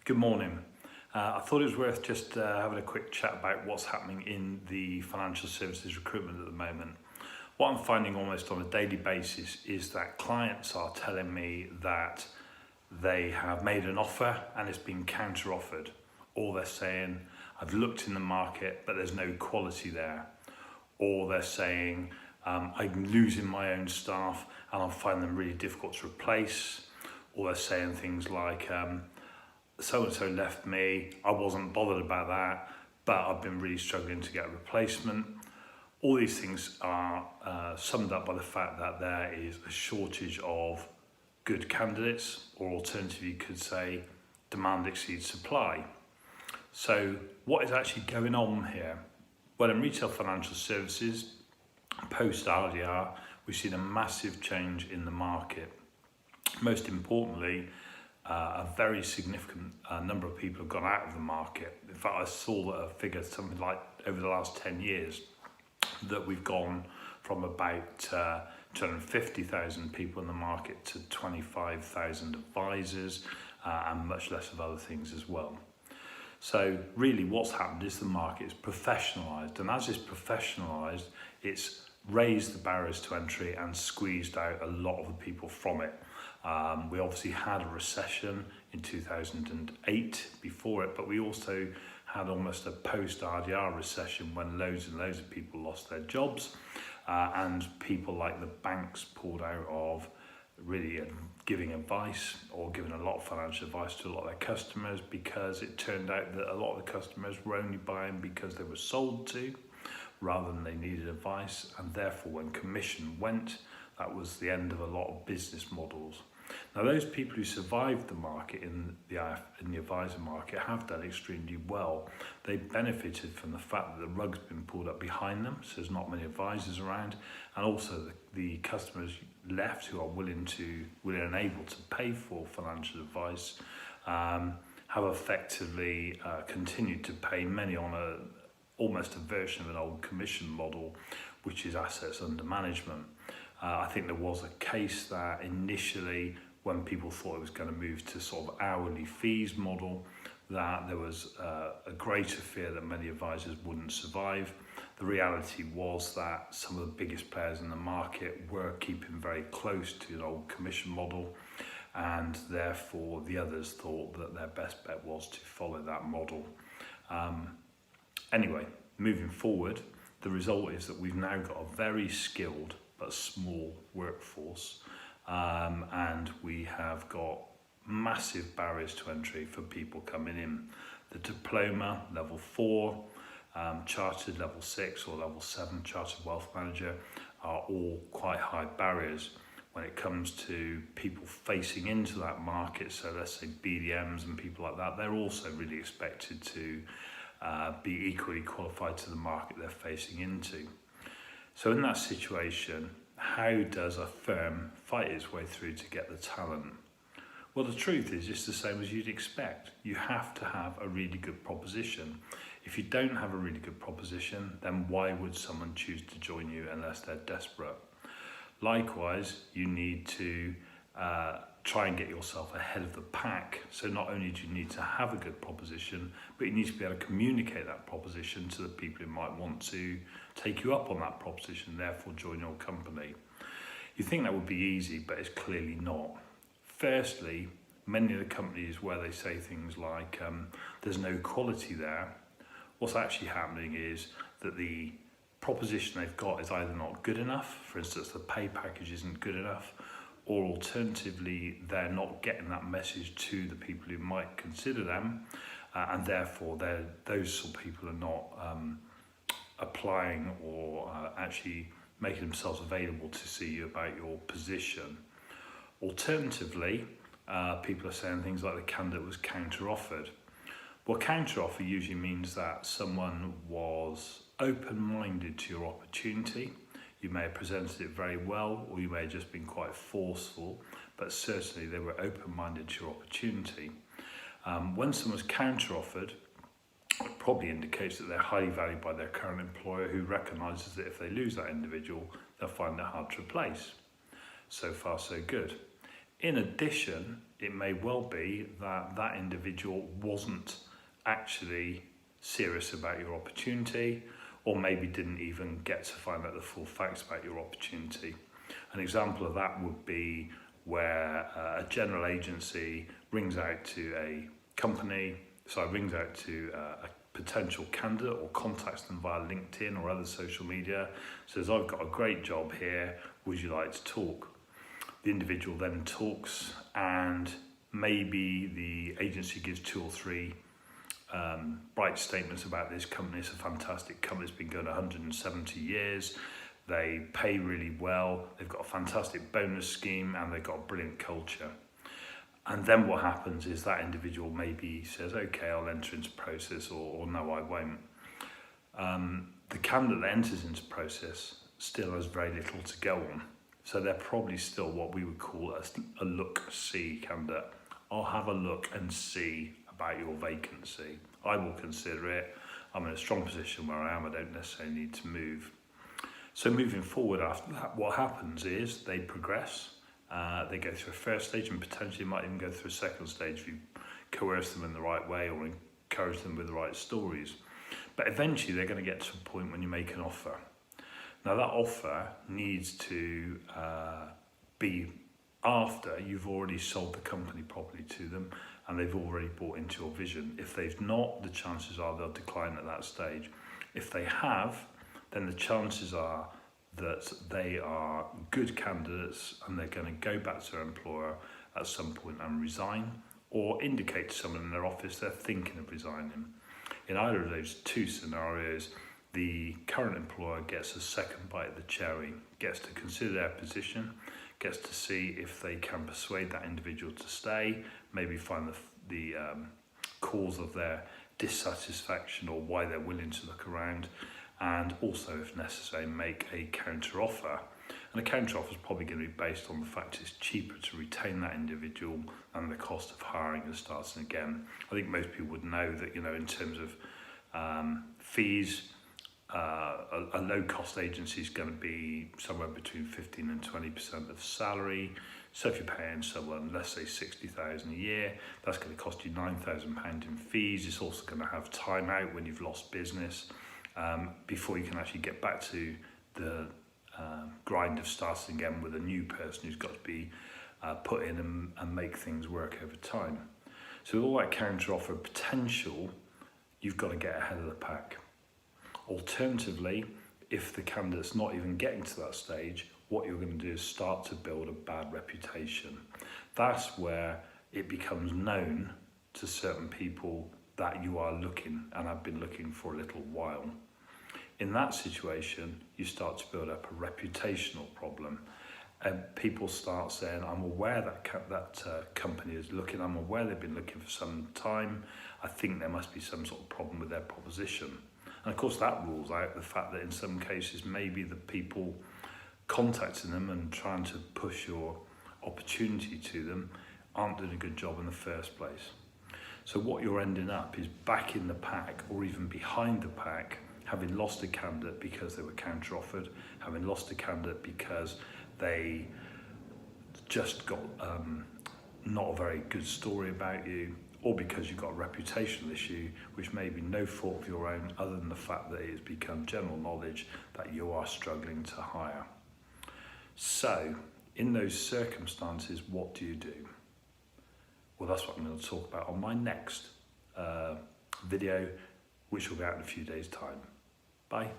Good morning. I thought it was worth just having a quick chat about what's happening in the financial services recruitment at the moment. What I'm finding almost on a daily basis is that clients are telling me that they have made an offer and it's been counter-offered. Or they're saying, I've looked in the market, but there's no quality there. Or they're saying, I'm losing my own staff and I find them really difficult to replace. Or they're saying things like, so-and-so left me, I wasn't bothered about that, but I've been really struggling to get a replacement. All these things are summed up by the fact that there is a shortage of good candidates, or alternatively you could say demand exceeds supply. So what is actually going on here? Well, in retail financial services, post RDR, we've seen a massive change in the market. Most importantly, a very significant number of people have gone out of the market. In fact, I saw a figure, something like over the last 10 years, that we've gone from about 250,000 people in the market to 25,000 advisors and much less of other things as well. So really what's happened is the market is professionalised, and as it's professionalised, it's raised the barriers to entry and squeezed out a lot of the people from it. We obviously had a recession in 2008 before it, but we also had almost a post-RDR recession when loads and loads of people lost their jobs and people like the banks pulled out of really giving advice or giving a lot of financial advice to a lot of their customers, because it turned out that a lot of the customers were only buying because they were sold to rather than they needed advice, and therefore when commission went, that was the end of a lot of business models. Now those people who survived the market in the advisor market have done extremely well. They benefited from the fact that the rug's been pulled up behind them, so there's not many advisors around, and also the customers left who are willing and able to pay for financial advice have effectively continued to pay many on almost a version of an old commission model, which is assets under management. I think there was a case that initially, when people thought it was going to move to sort of hourly fees model, that there was a greater fear that many advisors wouldn't survive. The reality was that some of the biggest players in the market were keeping very close to an old commission model, and therefore the others thought that their best bet was to follow that model. Anyway, moving forward, the result is that we've now got a very skilled but small workforce, and we have got massive barriers to entry for people coming in. The diploma, level 4, chartered level 6 or level 7, chartered wealth manager, are all quite high barriers when it comes to people facing into that market. So let's say BDMs and people like that, they're also really expected to be equally qualified to the market they're facing into. So in that situation, how does a firm fight its way through to get the talent? Well, the truth is it's the same as you'd expect. You have to have a really good proposition. If you don't have a really good proposition, then why would someone choose to join you unless they're desperate? Likewise, you need to try and get yourself ahead of the pack. So not only do you need to have a good proposition, but you need to be able to communicate that proposition to the people who might want to take you up on that proposition, therefore join your company. You think that would be easy, but it's clearly not. Firstly, many of the companies where they say things like there's no quality there, what's actually happening is that the proposition they've got is either not good enough, for instance the pay package isn't good enough, or alternatively they're not getting that message to the people who might consider them, and therefore those sort of people are not applying or actually making themselves available to see you about your position. Alternatively, people are saying things like the candidate was counter-offered. Well, counter-offer usually means that someone was open-minded to your opportunity. You may have presented it very well, or you may have just been quite forceful, but certainly they were open-minded to your opportunity. When someone's counter-offered, it probably indicates that they're highly valued by their current employer, who recognises that if they lose that individual, they'll find it hard to replace. So far, so good. In addition, it may well be that that individual wasn't actually serious about your opportunity, or maybe didn't even get to find out the full facts about your opportunity. An example of that would be where a general agency rings out to a a potential candidate, or contacts them via LinkedIn or other social media, says, I've got a great job here, would you like to talk? The individual then talks, and maybe the agency gives 2 or 3 bright statements about this company. It's a fantastic company, it's been going 170 years, they pay really well, they've got a fantastic bonus scheme, and they've got a brilliant culture. And then what happens is that individual maybe says, okay, I'll enter into process, or no, I won't. The candidate that enters into process still has very little to go on. So they're probably still what we would call a look-see candidate. I'll have a look and see about your vacancy. I will consider it. I'm in a strong position where I am. I don't necessarily need to move. So moving forward after that, what happens is they progress. They go through a first stage, and potentially might even go through a second stage if you coerce them in the right way or encourage them with the right stories. But eventually they're going to get to a point when you make an offer. Now that offer needs to be after you've already sold the company properly to them and they've already bought into your vision. If they've not, the chances are they'll decline at that stage. If they have, then the chances are that they are good candidates and they're going to go back to their employer at some point and resign, or indicate to someone in their office they're thinking of resigning. In either of those 2 scenarios, the current employer gets a second bite of the cherry, gets to consider their position, gets to see if they can persuade that individual to stay, maybe find the cause of their dissatisfaction or why they're willing to look around, and also, if necessary, make a counter offer. And a counter offer is probably going to be based on the fact it's cheaper to retain that individual than the cost of hiring and starting again. I think most people would know that, in terms of fees, a low-cost agency is going to be somewhere between 15 and 20% of salary. So if you're paying someone, let's say 60,000 a year, that's going to cost you £9,000 in fees. It's also going to have time out when you've lost business, before you can actually get back to the grind of starting again with a new person who's got to be put in and make things work over time. So with all that counter offer potential, you've got to get ahead of the pack. Alternatively, if the candidate's not even getting to that stage, what you're going to do is start to build a bad reputation. That's where it becomes known to certain people that you are looking and have been looking for a little while. In that situation, you start to build up a reputational problem. And people start saying, I'm aware that company is looking, I'm aware they've been looking for some time, I think there must be some sort of problem with their proposition. And of course that rules out the fact that in some cases maybe the people contacting them and trying to push your opportunity to them aren't doing a good job in the first place. So what you're ending up is back in the pack, or even behind the pack, having lost a candidate because they were counter-offered, having lost a candidate because they just got not a very good story about you, or because you've got a reputational issue which may be no fault of your own other than the fact that it has become general knowledge that you are struggling to hire. So in those circumstances, what do you do? Well, that's what I'm going to talk about on my next video, which will be out in a few days' time. Bye.